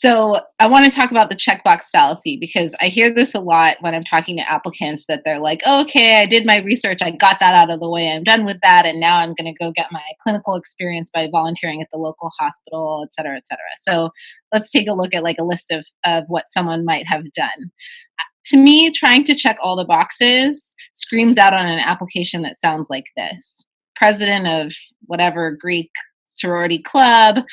So I want to talk about the checkbox fallacy because I hear this a lot when I'm talking to applicants that they're like, oh, okay, I did my research. I got that out of the way. I'm done with that. And now I'm going to go get my clinical experience by volunteering at the local hospital, et cetera, et cetera. So let's take a look at like a list of what someone might have done. To me, trying to check all the boxes screams out on an application that sounds like this. President of whatever Greek sorority club,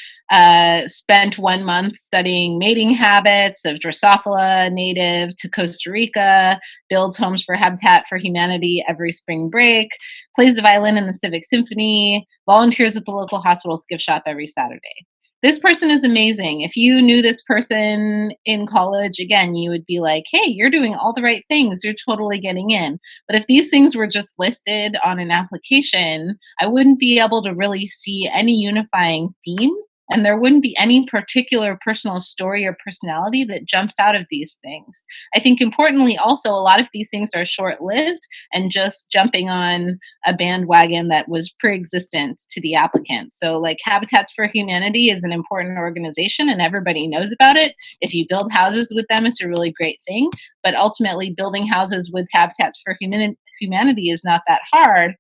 spent 1 month studying mating habits of Drosophila native to Costa Rica, builds homes for Habitat for Humanity every spring break, plays the violin in the Civic Symphony, volunteers at the local hospital's gift shop every Saturday. This person is amazing. If you knew this person in college, again, you would be like, hey, you're doing all the right things. You're totally getting in. But if these things were just listed on an application, I wouldn't be able to really see any unifying theme. And there wouldn't be any particular personal story or personality that jumps out of these things. I think importantly, also, a lot of these things are short lived and just jumping on a bandwagon that was pre-existent to the applicant. So like Habitats for Humanity is an important organization and everybody knows about it. If you build houses with them, it's a really great thing. But ultimately, building houses with Habitats for Humanity is not that hard.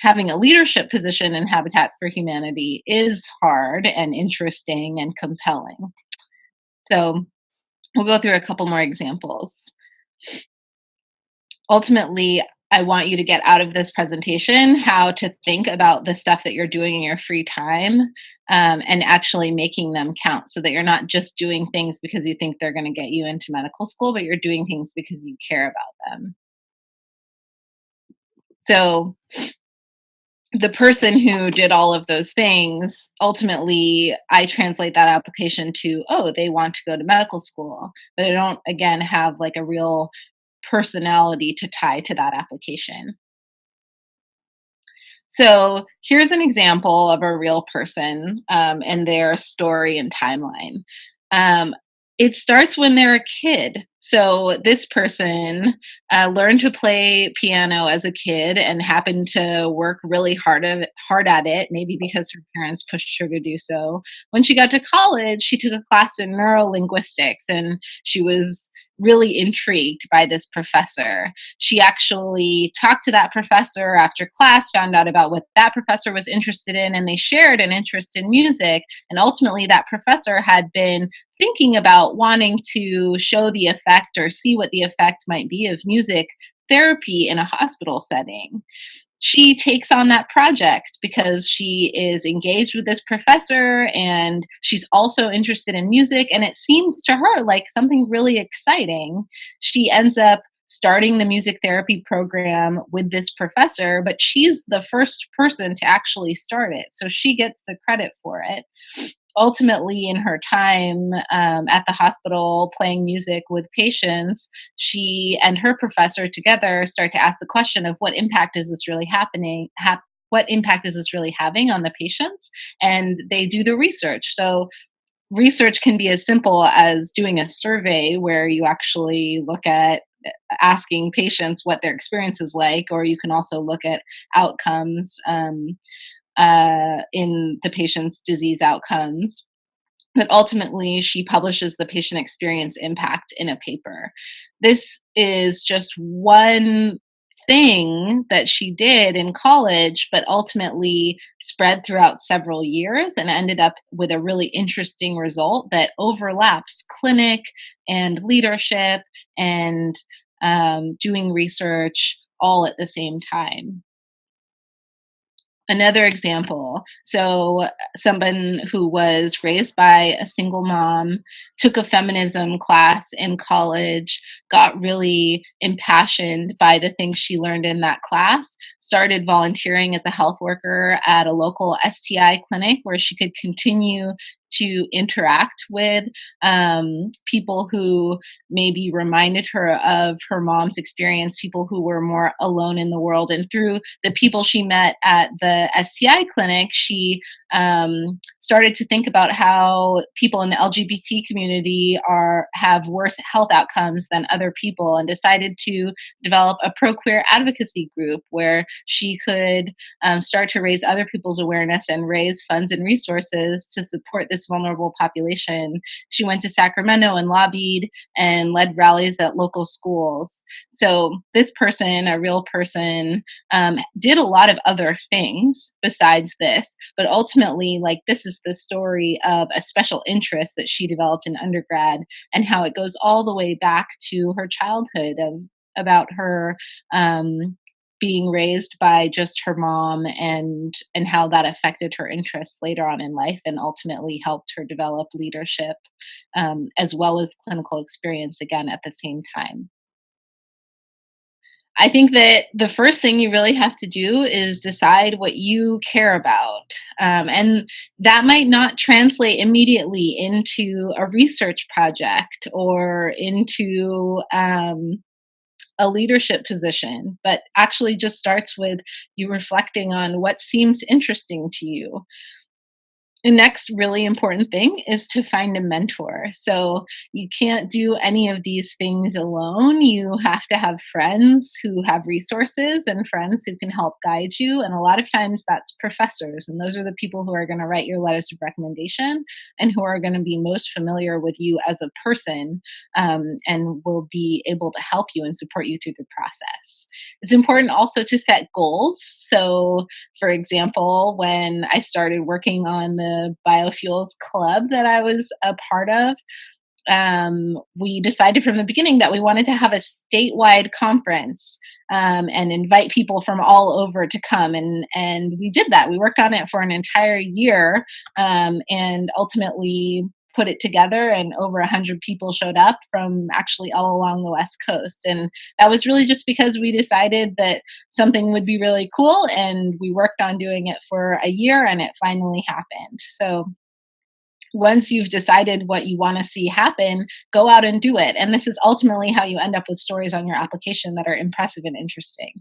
Having a leadership position in Habitat for Humanity is hard and interesting and compelling. So we'll go through a couple more examples. Ultimately, I want you to get out of this presentation how to think about the stuff that you're doing in your free time and actually making them count so that you're not just doing things because you think they're going to get you into medical school, but you're doing things because you care about them. So the person who did all of those things, ultimately, I translate that application to, oh, they want to go to medical school, but I don't, again, have like a real personality to tie to that application. So here's an example of a real person and their story and timeline. Um, it starts when they're a kid. So this person learned to play piano as a kid and happened to work really hard at it, maybe because her parents pushed her to do so. When she got to college, she took a class in neurolinguistics and she was really intrigued by this professor. She actually talked to that professor after class, found out about what that professor was interested in, and they shared an interest in music. And ultimately, that professor had been thinking about wanting to show the effect or see what the effect might be of music therapy in a hospital setting. She takes on that project because she is engaged with this professor and she's also interested in music, and it seems to her like something really exciting. She ends up starting the music therapy program with this professor, but she's the first person to actually start it, so she gets the credit for it. Ultimately, in her time at the hospital playing music with patients, she and her professor together start to ask the question of what impact is this really what impact is this really having on the patients? And they do the research. So research can be as simple as doing a survey where you actually look at asking patients what their experience is like, or you can also look at outcomes in the patient's disease outcomes. But ultimately, she publishes the patient experience impact in a paper. This is just one thing that she did in college, but ultimately spread throughout several years and ended up with a really interesting result that overlaps clinic and leadership and doing research all at the same time. Another example, so someone who was raised by a single mom, took a feminism class in college, got really impassioned by the things she learned in that class, started volunteering as a health worker at a local STI clinic where she could continue to interact with people who maybe reminded her of her mom's experience, people who were more alone in the world. And through the people she met at the STI clinic, she started to think about how people in the LGBT community have worse health outcomes than other people, and decided to develop a pro-queer advocacy group where she could start to raise other people's awareness and raise funds and resources to support this vulnerable population. She went to Sacramento and lobbied and led rallies at local schools. So this person, a real person, did a lot of other things besides this, but ultimately, like, this is the story of a special interest that she developed in undergrad, and how it goes all the way back to her childhood, of about her being raised by just her mom, and how that affected her interests later on in life, and ultimately helped her develop leadership, as well as clinical experience again at the same time. I think that the first thing you really have to do is decide what you care about. And that might not translate immediately into a research project or into a leadership position, but actually just starts with you reflecting on what seems interesting to you. The next really important thing is to find a mentor. So you can't do any of these things alone. You have to have friends who have resources and friends who can help guide you. And a lot of times that's professors. And those are the people who are going to write your letters of recommendation and who are going to be most familiar with you as a person, and will be able to help you and support you through the process. It's important also to set goals. So, for example, when I started working on the biofuels club that I was a part of, we decided from the beginning that we wanted to have a statewide conference, and invite people from all over to come. And we did that. We worked on it for an entire year, and ultimately put it together, and over 100 people showed up from actually all along the West Coast. And that was really just because we decided that something would be really cool, and we worked on doing it for a year, and it finally happened. So once you've decided what you want to see happen, go out and do it. And this is ultimately how you end up with stories on your application that are impressive and interesting.